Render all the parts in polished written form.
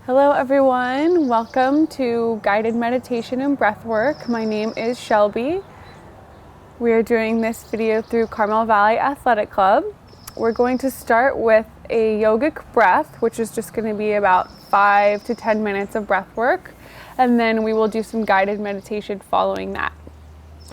Hello everyone, welcome to Guided Meditation and Breathwork. My name is Shelby. We are doing this video through Carmel Valley Athletic Club. We're going to start with a yogic breath, which is just going to be about 5 to 10 minutes of breath work, and then we will do some guided meditation following that.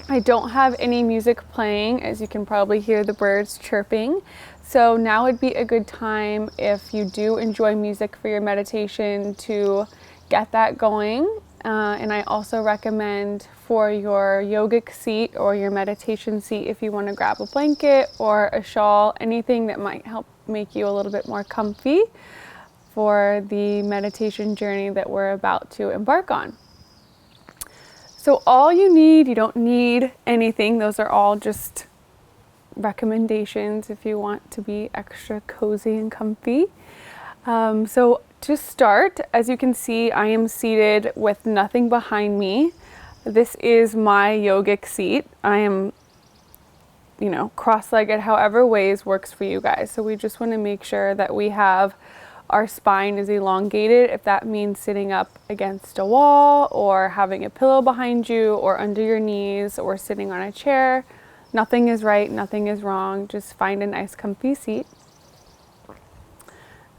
I don't have any music playing, as you can probably hear the birds chirping. So now would be a good time, if you do enjoy music for your meditation, to get that going. And I also recommend for your yogic seat or your meditation seat, if you want to grab a blanket or a shawl, anything that might help make you a little bit more comfy for the meditation journey that we're about to embark on. So all you don't need anything. Those are all just recommendations if you want to be extra cozy and comfy. So to start, as you can see, I am seated with nothing behind me. This is my yogic seat. I am, cross-legged, however ways works for you guys. So we just want to make sure that we have our spine is elongated, if that means sitting up against a wall or having a pillow behind you or under your knees or sitting on a chair. Nothing is right, nothing is wrong. Just find a nice comfy seat.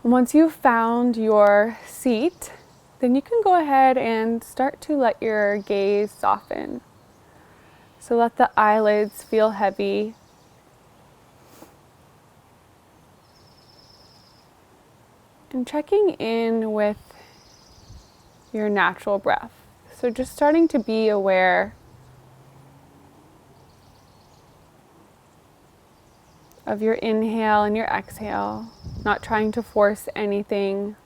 Once you've found your seat, then you can go ahead and start to let your gaze soften. So let the eyelids feel heavy. And checking in with your natural breath. So just starting to be aware of your inhale and your exhale, not trying to force anything.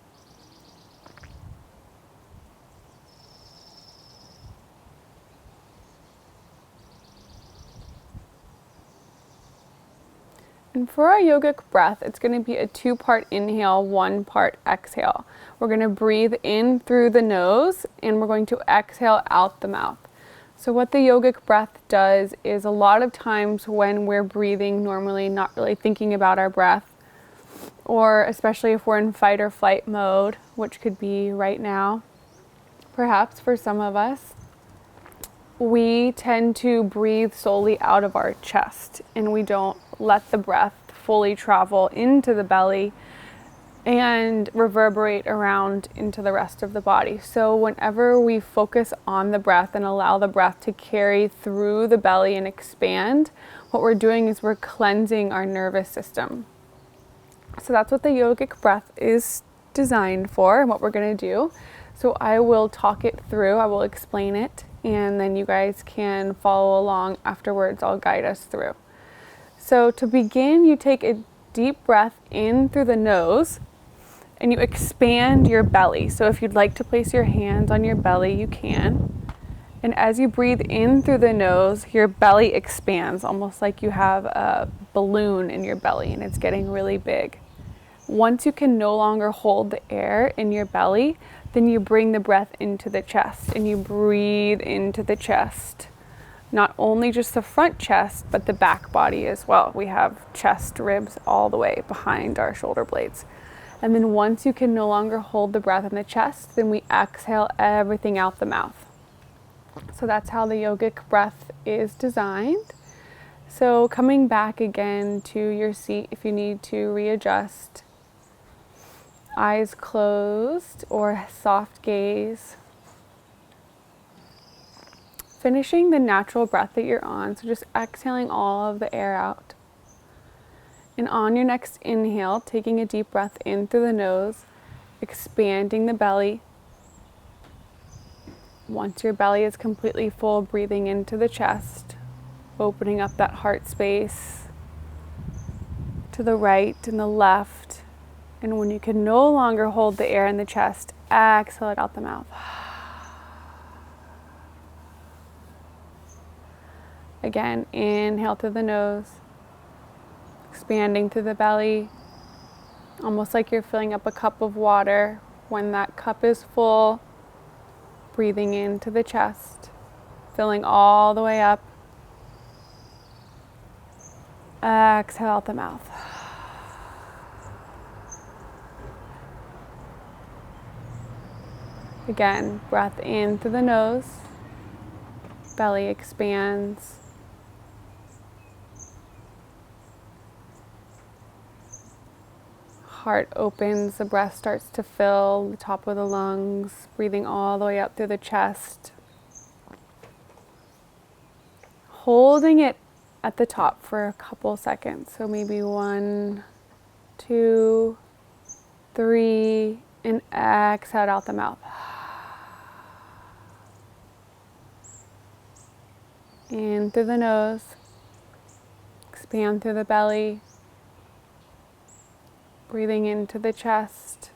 And for our yogic breath, it's going to be a 2-part inhale, 1-part exhale. We're going to breathe in through the nose and we're going to exhale out the mouth. So what the yogic breath does is, a lot of times when we're breathing normally, not really thinking about our breath, or especially if we're in fight or flight mode, which could be right now, perhaps for some of us, we tend to breathe solely out of our chest and we don't let the breath fully travel into the belly and reverberate around into the rest of the body. So whenever we focus on the breath and allow the breath to carry through the belly and expand, what we're doing is we're cleansing our nervous system. So that's what the yogic breath is designed for and what we're going to do. So I will talk it through, I will explain it, and then you guys can follow along afterwards. I'll guide us through. So to begin, you take a deep breath in through the nose and you expand your belly. So if you'd like to place your hands on your belly, you can. And as you breathe in through the nose, your belly expands, almost like you have a balloon in your belly and it's getting really big. Once you can no longer hold the air in your belly, then you bring the breath into the chest and you breathe into the chest. Not only just the front chest, but the back body as well. We have chest, ribs all the way behind our shoulder blades. And then once you can no longer hold the breath in the chest, then we exhale everything out the mouth. So that's how the yogic breath is designed. So coming back again to your seat, if you need to readjust, eyes closed or soft gaze. Finishing the natural breath that you're on, so just exhaling all of the air out. And on your next inhale, taking a deep breath in through the nose, expanding the belly. Once your belly is completely full, breathing into the chest, opening up that heart space to the right and the left. And when you can no longer hold the air in the chest, exhale it out the mouth. Again, inhale through the nose, expanding through the belly, almost like you're filling up a cup of water. When that cup is full, breathing into the chest, filling all the way up. Exhale out the mouth. Again, breath in through the nose, belly expands. Heart opens, the breath starts to fill the top of the lungs, breathing all the way up through the chest. Holding it at the top for a couple seconds. So maybe 1, 2, 3, and exhale out the mouth. In through the nose, expand through the belly, breathing into the chest,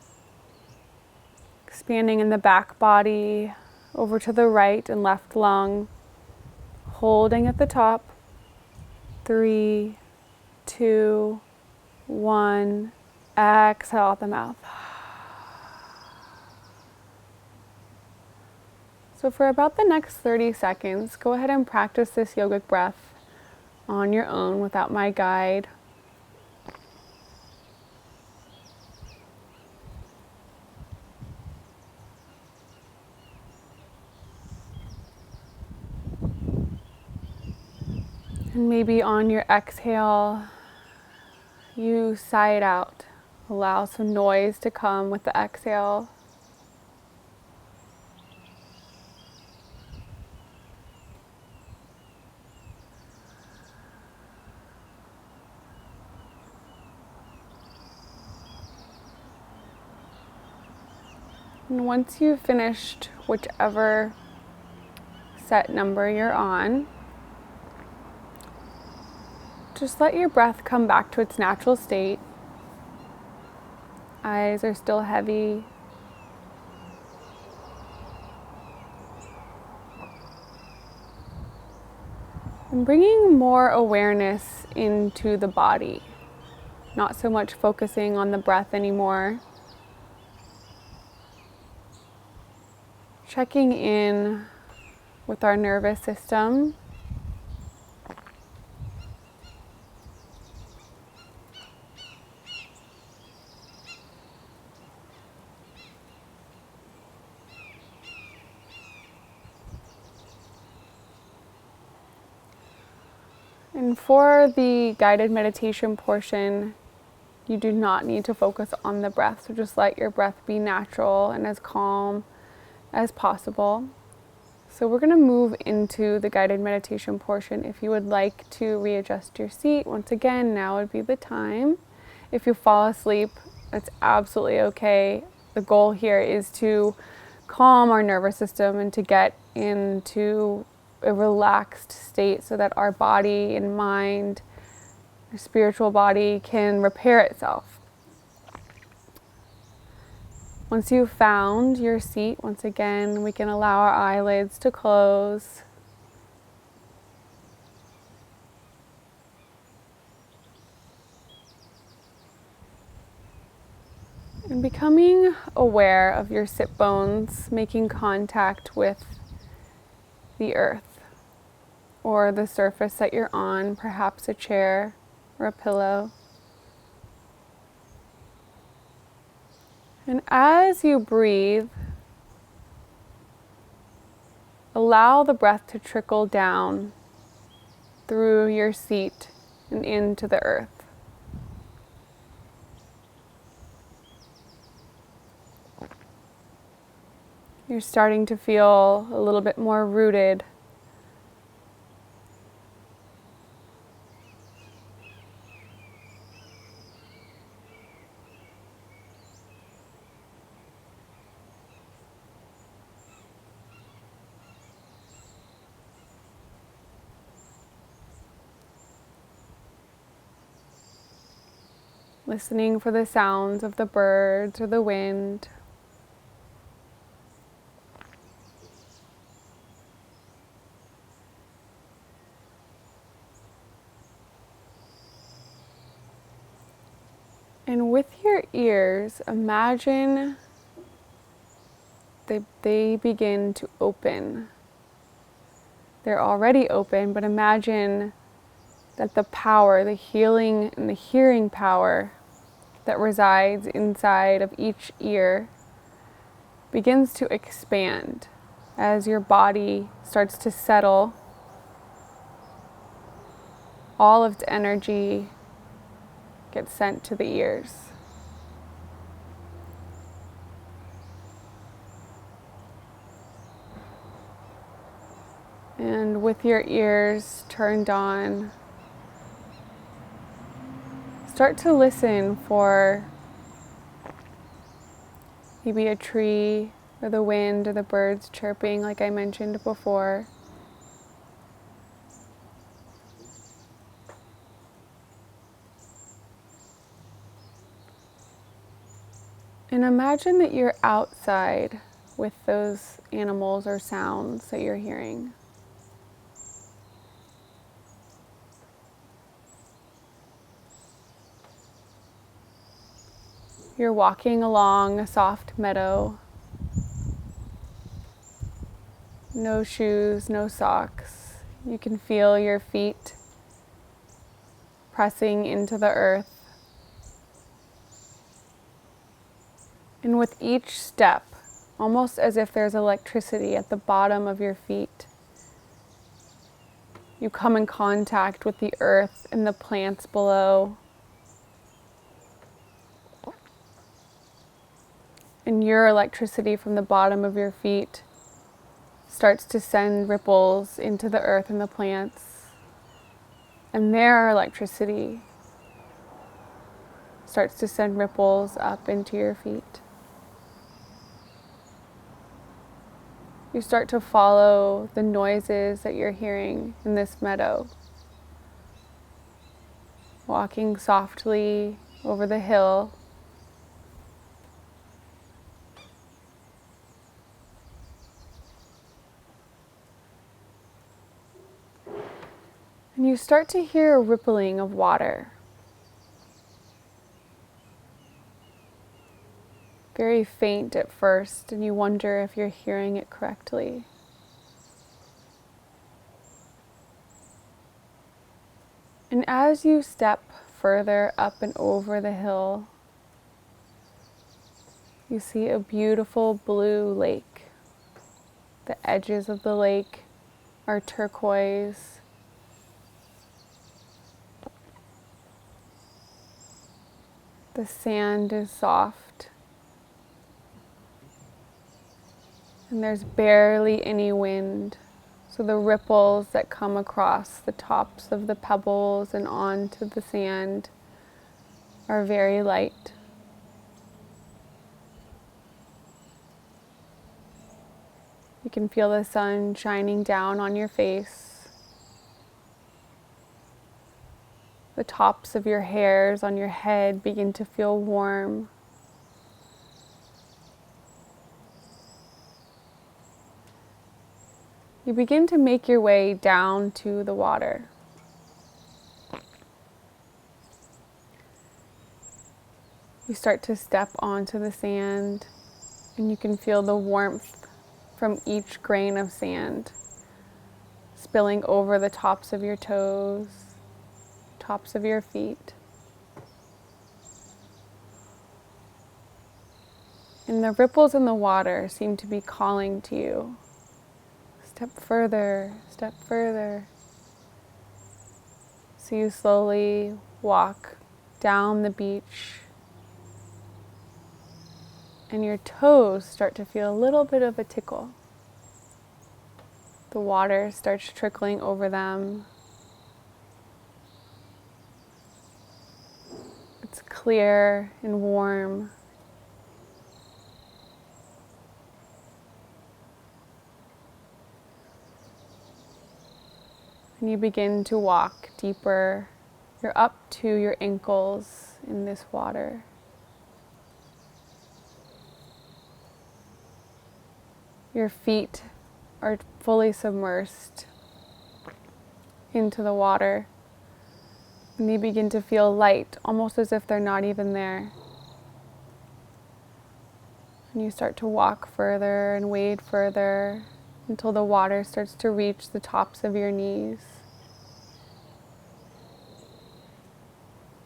expanding in the back body, over to the right and left lung, holding at the top. 3, 2, 1, exhale out the mouth. So for about the next 30 seconds, go ahead and practice this yogic breath on your own without my guide. And maybe on your exhale, you sigh it out. Allow some noise to come with the exhale. And once you've finished whichever set number you're on, just let your breath come back to its natural state. Eyes are still heavy. And bringing more awareness into the body, not so much focusing on the breath anymore. Checking in with our nervous system. And for the guided meditation portion, you do not need to focus on the breath. So just let your breath be natural and as calm as possible. So we're going to move into the guided meditation portion. If you would like to readjust your seat, once again, now would be the time. If you fall asleep, that's absolutely okay. The goal here is to calm our nervous system and to get into a relaxed state so that our body and mind, our spiritual body, can repair itself. Once you've found your seat, once again, we can allow our eyelids to close. And becoming aware of your sit bones making contact with the earth or the surface that you're on, perhaps a chair or a pillow. And as you breathe, allow the breath to trickle down through your seat and into the earth. You're starting to feel a little bit more rooted. Listening for the sounds of the birds or the wind. And with your ears, imagine they begin to open. They're already open, but imagine that the power, the healing and the hearing power that resides inside of each ear begins to expand as your body starts to settle. All of its energy gets sent to the ears. And with your ears turned on, start to listen for maybe a tree or the wind or the birds chirping like I mentioned before. And imagine that you're outside with those animals or sounds that you're hearing. You're walking along a soft meadow. No shoes, no socks. You can feel your feet pressing into the earth. And with each step, almost as if there's electricity at the bottom of your feet, you come in contact with the earth and the plants below. And your electricity from the bottom of your feet starts to send ripples into the earth and the plants. And their electricity starts to send ripples up into your feet. You start to follow the noises that you're hearing in this meadow. Walking softly over the hill. And you start to hear a rippling of water. Very faint at first, and you wonder if you're hearing it correctly. And as you step further up and over the hill, you see a beautiful blue lake. The edges of the lake are turquoise. The sand is soft. And there's barely any wind. So the ripples that come across the tops of the pebbles and onto the sand are very light. You can feel the sun shining down on your face. The tops of your hairs on your head begin to feel warm. You begin to make your way down to the water. You start to step onto the sand, and you can feel the warmth from each grain of sand spilling over the tops of your toes, tops of your feet. And the ripples in the water seem to be calling to you. Step further, step further. So you slowly walk down the beach, and your toes start to feel a little bit of a tickle. The water starts trickling over them. It's clear and warm. And you begin to walk deeper. You're up to your ankles in this water. Your feet are fully submersed into the water. And you begin to feel light, almost as if they're not even there. And you start to walk further and wade further until the water starts to reach the tops of your knees.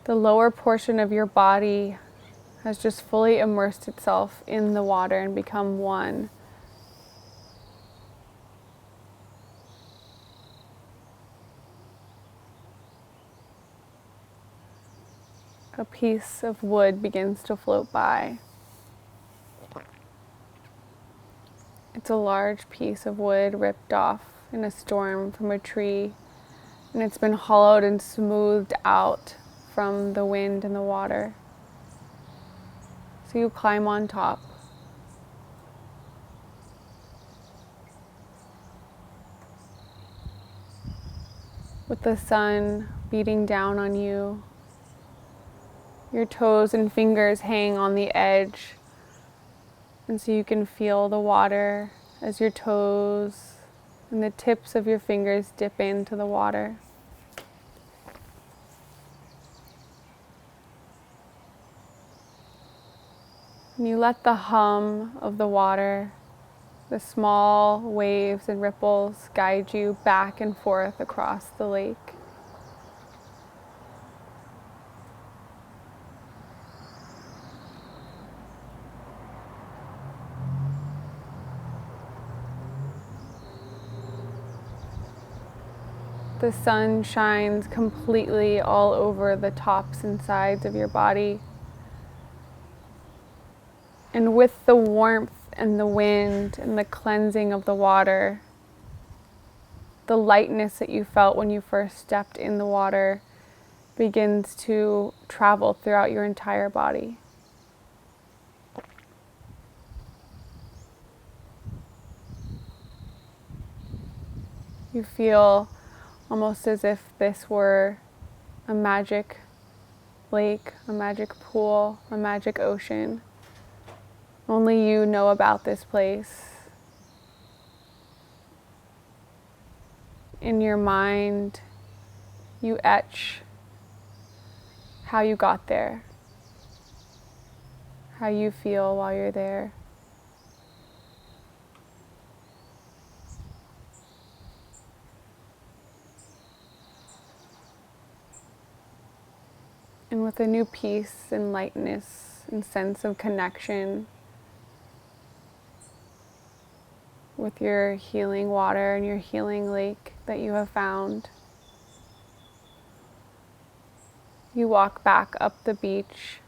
The lower portion of your body has just fully immersed itself in the water and become one. A piece of wood begins to float by. It's a large piece of wood ripped off in a storm from a tree, and it's been hollowed and smoothed out from the wind and the water. So you climb on top. With the sun beating down on you, your toes and fingers hang on the edge, and so you can feel the water as your toes and the tips of your fingers dip into the water. And you let the hum of the water, the small waves and ripples, guide you back and forth across the lake. The sun shines completely all over the tops and sides of your body. And with the warmth and the wind and the cleansing of the water, the lightness that you felt when you first stepped in the water begins to travel throughout your entire body. You feel almost as if this were a magic lake, a magic pool, a magic ocean. Only you know about this place. In your mind, you etch how you got there, how you feel while you're there. And with a new peace and lightness and sense of connection with your healing water and your healing lake that you have found, you walk back up the beach,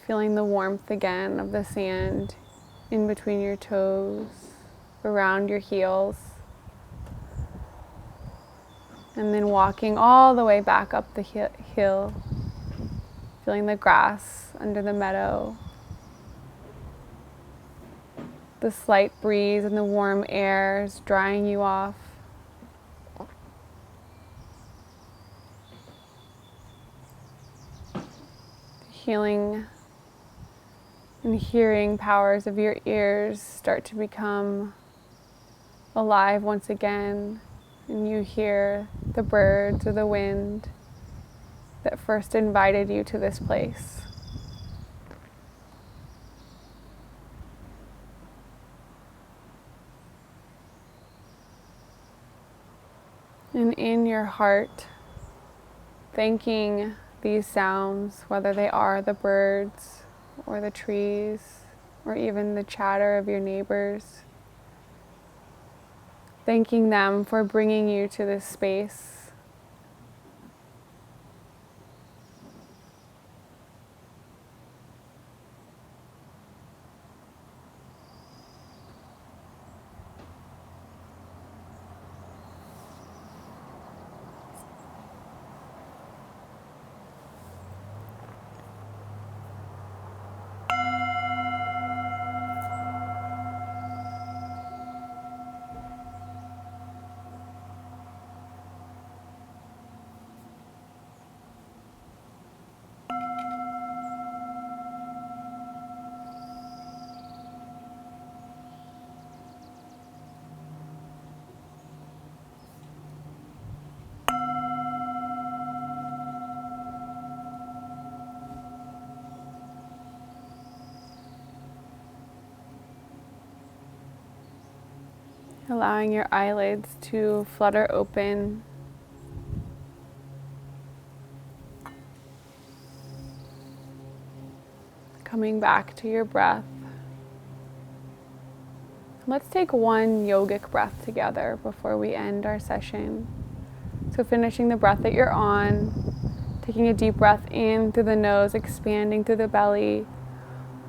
feeling the warmth again of the sand in between your toes, around your heels. And then walking all the way back up the hill, feeling the grass under the meadow, the slight breeze and the warm air is drying you off. The healing and hearing powers of your ears start to become alive once again. And you hear the birds or the wind that first invited you to this place. And in your heart, thanking these sounds, whether they are the birds or the trees or even the chatter of your neighbors, thanking them for bringing you to this space. Allowing your eyelids to flutter open. Coming back to your breath. Let's take one yogic breath together before we end our session. So finishing the breath that you're on, taking a deep breath in through the nose, expanding through the belly,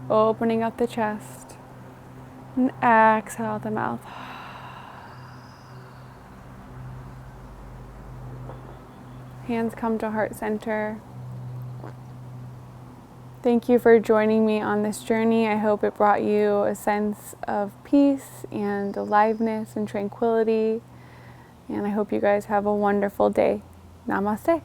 opening up the chest, and exhale out the mouth. Hands come to heart center. Thank you for joining me on this journey. I hope it brought you a sense of peace and aliveness and tranquility. And I hope you guys have a wonderful day. Namaste.